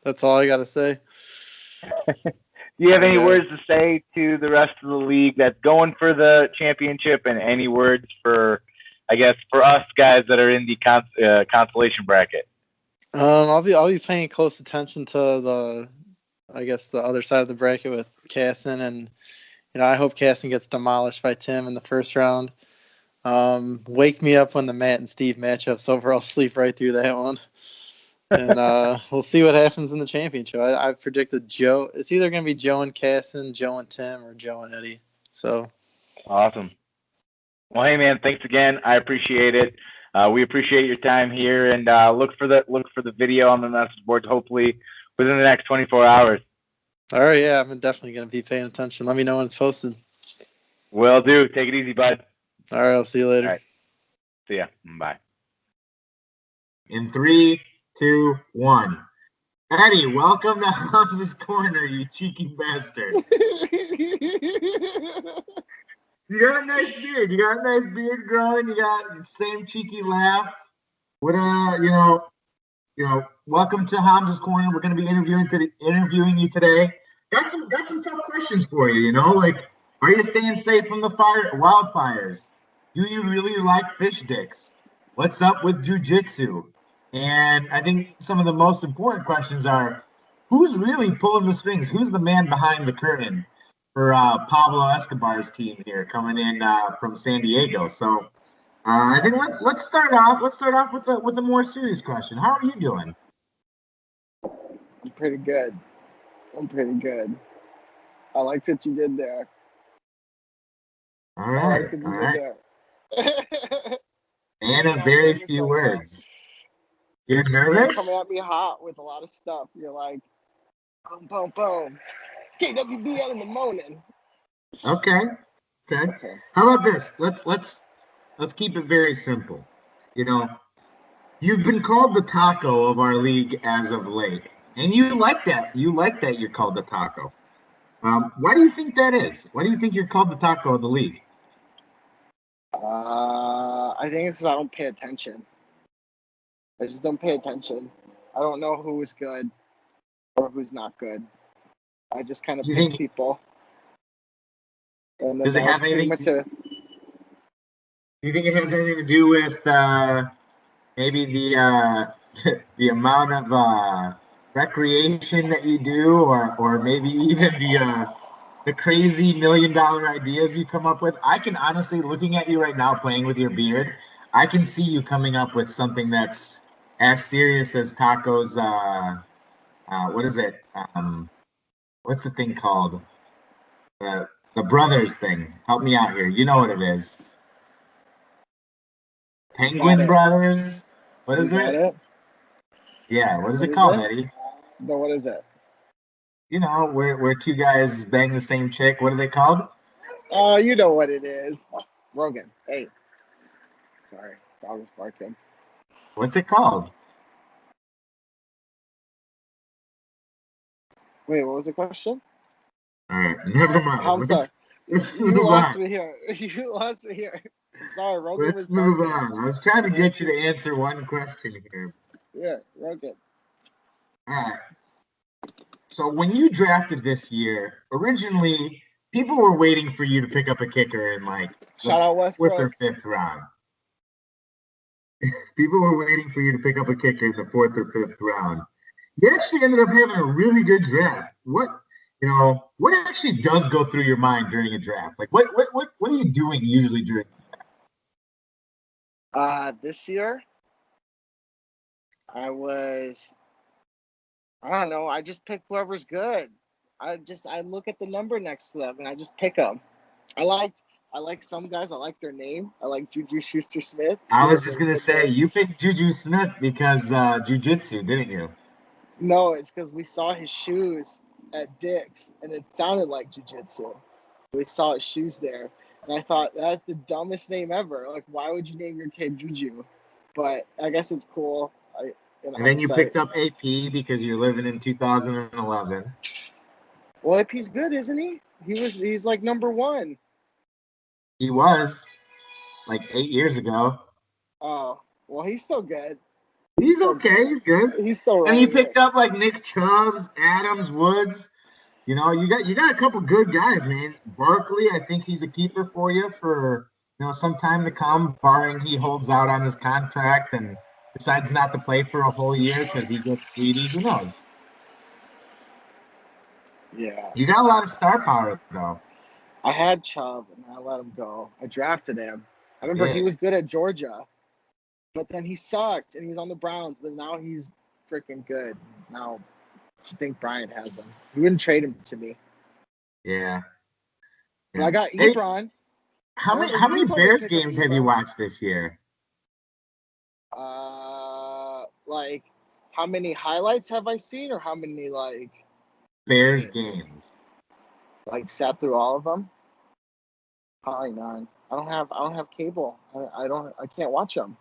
That's all I gotta say. Do you have any words to say to the rest of the league that's going for the championship, and any words for, I guess, for us guys that are in the consolation bracket? I'll be paying close attention to the other side of the bracket with Casson, and I hope Casson gets demolished by Tim in the first round. Wake me up when the Matt and Steve matchup's over. I'll sleep right through that one. And we'll see what happens in the championship. I predicted Joe. It's either going to be Joe and Casson, Joe and Tim, or Joe and Eddie. So awesome. Well, hey man, thanks again. I appreciate it. We appreciate your time here, and look for the video on the message boards. Hopefully within the next 24 hours. All right, yeah, I'm definitely going to be paying attention. Let me know when it's posted. Will do. Take it easy, bud. All right, I'll see you later. All right. See ya. Bye. In 3, 2, 1. Eddie, welcome to Hamza's Corner, you cheeky bastard. You got a nice beard. You got a nice beard growing. You got the same cheeky laugh. What welcome to Hamza's Corner. We're going to be interviewing you today. Got some tough questions for you. Are you staying safe from the wildfires? Do you really like fish dicks? What's up with jujitsu? And I think some of the most important questions are, who's really pulling the strings? Who's the man behind the curtain for Pablo Escobar's team here coming in from San Diego? So I think let's start off with a more serious question. How are you doing? I'm pretty good. I liked what you did there. All right. And a very few words. You're nervous? You're coming at me hot with a lot of stuff. You're like, boom, boom, boom. KWBL in the morning. Okay. How about this? Let's keep it very simple. You've been called the taco of our league as of late, and you like that. You like that you're called the taco. Why do you think that is? Why do you think you're called the taco of the league? I think it's because I don't pay attention. I just don't pay attention. I don't know who is good or who's not good. I just kind of pick people. And does it have anything? Do you think it has anything to do with maybe the amount of recreation that you do, or maybe even the crazy $1 million ideas you come up with. I can honestly, looking at you right now, playing with your beard, I can see you coming up with something that's as serious as tacos. What is it? What's the thing called? The brothers thing. Help me out here. You know what it is. Penguin Brothers. What is it? Yeah. What is it called, Eddie? No, what is it? You know, where two guys bang the same chick. What are they called? Oh, you know what it is. Rogan. Hey. Sorry. Dog was barking. What's it called? Wait, what was the question? All right, never mind. Hamza, Let's you move lost on. me here. You lost me here. Sorry, Rogan Let's was move barking. on. I was trying to get you to answer one question here. Yeah, Rogan. All right. So when you drafted this year, originally people were waiting for you to pick up a kicker in like Shout out the fourth or Westbrook. fifth round. People were waiting for you to pick up a kicker in the fourth or fifth round. You actually ended up having a really good draft. What actually does go through your mind during a draft? Like what are you doing usually during This year, I don't know. I just pick whoever's good. I look at the number next to them and I just pick them. I like some guys. I like their name. I like Juju Schuster-Smith. I was just gonna say you picked Juju Smith because jujitsu, didn't you? No, it's because we saw his shoes at Dick's and it sounded like jiu-jitsu. We saw his shoes there. And I thought, that's the dumbest name ever. Like, why would you name your kid Juju? But I guess it's cool. And then you picked up AP because you're living in 2011. Well, AP's good, isn't he? He's like number one. He was like 8 years ago. Oh, well, he's still good. He's okay. He's good. He's still And you picked up like Nick Chubbs, Adams, Woods. You know, you got a couple good guys, man. Barkley, I think he's a keeper for you for some time to come, barring he holds out on his contract and decides not to play for a whole year because he gets greedy. Who knows? Yeah. You got a lot of star power though. I had Chubb and I let him go. I drafted him. I remember he was good at Georgia, but then he sucked and he was on the Browns, but now he's freaking good. Now I think Bryant has him. He wouldn't trade him to me. Yeah. I got Ebron. How many Bears games have you watched this year? Like how many highlights have I seen, or how many like Bears games? Like sat through all of them? Probably none. I don't have cable. I can't watch them.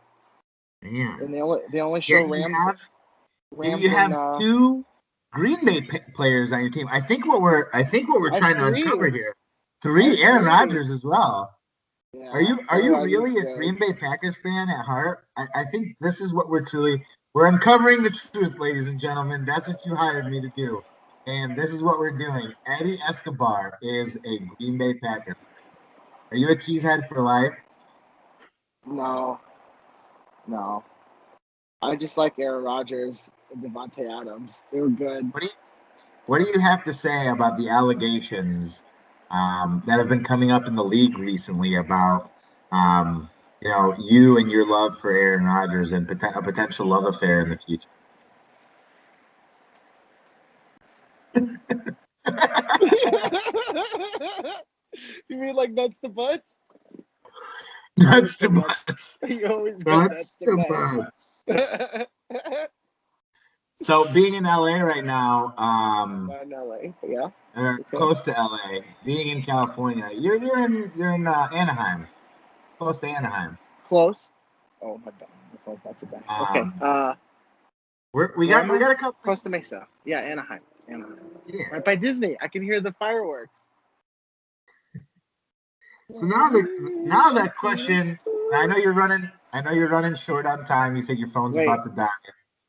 Yeah. And they only show Rams. You have two Green Bay players on your team. I think what we're trying to uncover here. 3 Aaron Rodgers as well. Yeah, are you really a Green Bay Packers fan at heart? I think this is what we're uncovering the truth, ladies and gentlemen. That's what you hired me to do. And this is what we're doing. Eddie Escobar is a Green Bay Packer. Are you a cheesehead for life? No. I just like Aaron Rodgers and Devontae Adams. They were good. What do you have to say about the allegations that have been coming up in the league recently about you and your love for Aaron Rodgers and a potential love affair in the future? You mean like nuts to butts? Nuts to butts. You always nuts to butts. So being in LA right now, not in LA, yeah. Close to LA. Being in California, you're in Anaheim, close to Anaheim. Close. Oh my God, my phone's about to die. Okay. We got a couple. Costa Mesa. Yeah, Anaheim. Yeah. Right by Disney. I can hear the fireworks. So now that question. I know you're running short on time. You said your phone's about to die.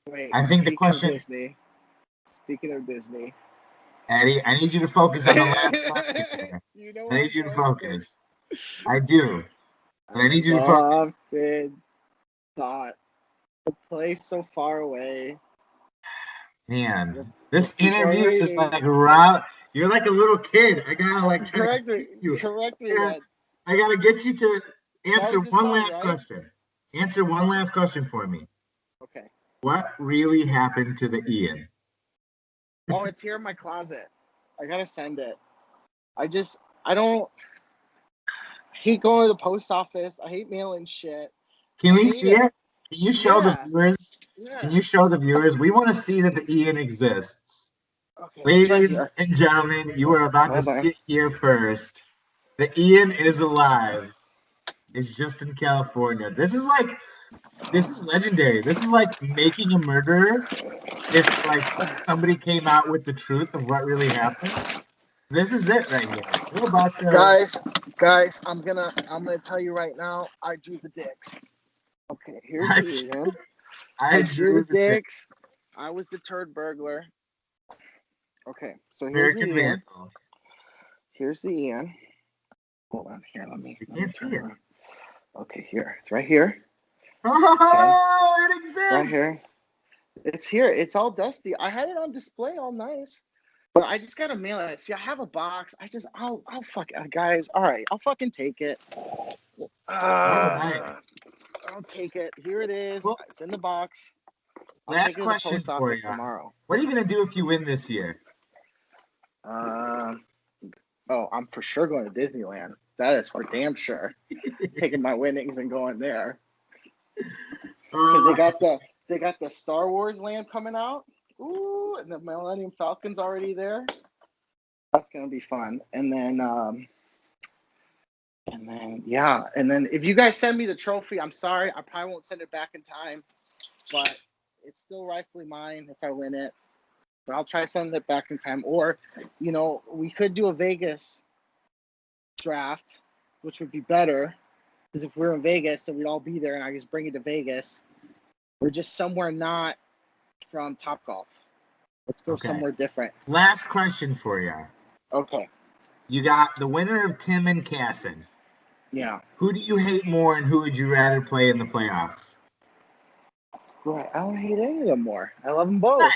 Wait. I think the question. Speaking of Disney. Eddie, I need you to focus on the last question. I need you to focus. I do. But I need you to focus. Thought. The place so far away. Man, this interview is like You're like a little kid. I gotta like try Correct to me. teach you. Correct me, Yeah. man. I gotta get you to answer was just one mine, last right? question. Answer one last question for me. Okay. What really happened to the Ian? Oh, it's here in my closet. I gotta send it. I don't hate going to the post office. I hate mailing shit. Can I we hate see it. it? Can you show the Yeah. viewers? Yeah. Can you show the viewers? We want to see that the Ian exists. Okay. It's right Ladies here. and gentlemen, you are about to Hold on. see it here first. The Ian is alive. It's just in California. This is legendary. This is like making a murderer. If like somebody came out with the truth of what really happened, this is it right here. We're about to. Guys, I'm gonna tell you right now. I drew the dicks. Okay, here's the Ian. I drew the dicks. I was the turd burglar. Okay, so here's American the Ian. Vandal. Here's the Ian. Hold on here. Let me can't turn see it. around. Okay, here. It's right here. Oh, it exists. Right here. It's here. It's all dusty. I had it on display all nice. But I just gotta mail it. See, I have a box. I'll fuck guys. All right, I'll fucking take it. Right. I'll take it. Here it is. Well, It's in the box. I'll last take it to the question post for office you. tomorrow. What are you gonna do if you win this year? I'm for sure going to Disneyland. That is for damn sure. Taking my winnings and going there. Because they got the Star Wars land coming out. Ooh, and the Millennium Falcon's already there. That's gonna be fun. And then if you guys send me the trophy, I'm sorry, I probably won't send it back in time, but it's still rightfully mine if I win it. But I'll try to send it back in time. Or, we could do a Vegas draft, which would be better. Because if we're in Vegas, then we'd all be there, and I just bring it to Vegas. We're just somewhere not from Topgolf. Let's go somewhere different. Last question for you. Okay. You got the winner of Tim and Casson. Yeah. Who do you hate more, and who would you rather play in the playoffs? Right. I don't hate any of them more. I love them both.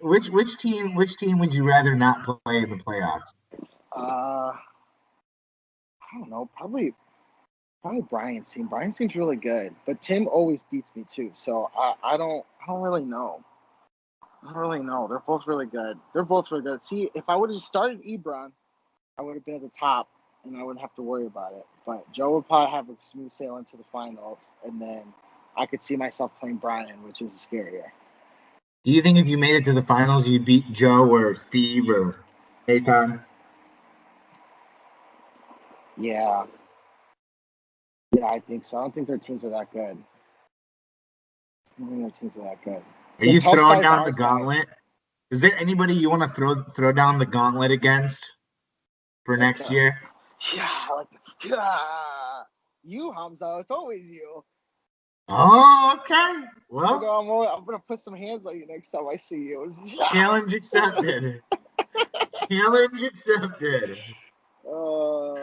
Which team would you rather not play in the playoffs? I don't know. Probably Brian's team. Brian's team's really good, but Tim always beats me too. So I don't really know. I don't really know. They're both really good. See, if I would have started Ebron, I would have been at the top, and I wouldn't have to worry about it. But Joe would probably have a smooth sail into the finals, and then I could see myself playing Brian, which is scarier. Do you think if you made it to the finals, you'd beat Joe or Steve or Nathan? Yeah. Yeah, I think so. I don't think their teams are that good. Are you throwing down the gauntlet? Is there anybody you want to throw down the gauntlet against for next year? Yeah, you, Hamza. It's always you. Oh, okay. Well, I'm gonna put some hands on you next time I see you. Challenge accepted. Challenge accepted. All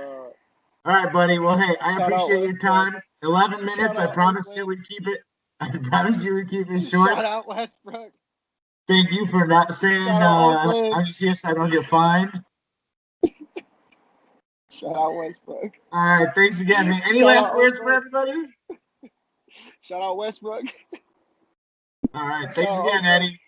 right, buddy. Well, hey, I appreciate your time. 11 minutes. I promise you we'd keep it. I promise you we'd keep it short. Shout out Westbrook. Thank you for not saying I'm just here so I don't get fined. Shout out Westbrook. All right, thanks again, man. Any last words for everybody? Shout out Westbrook. All right, thanks again, Eddie.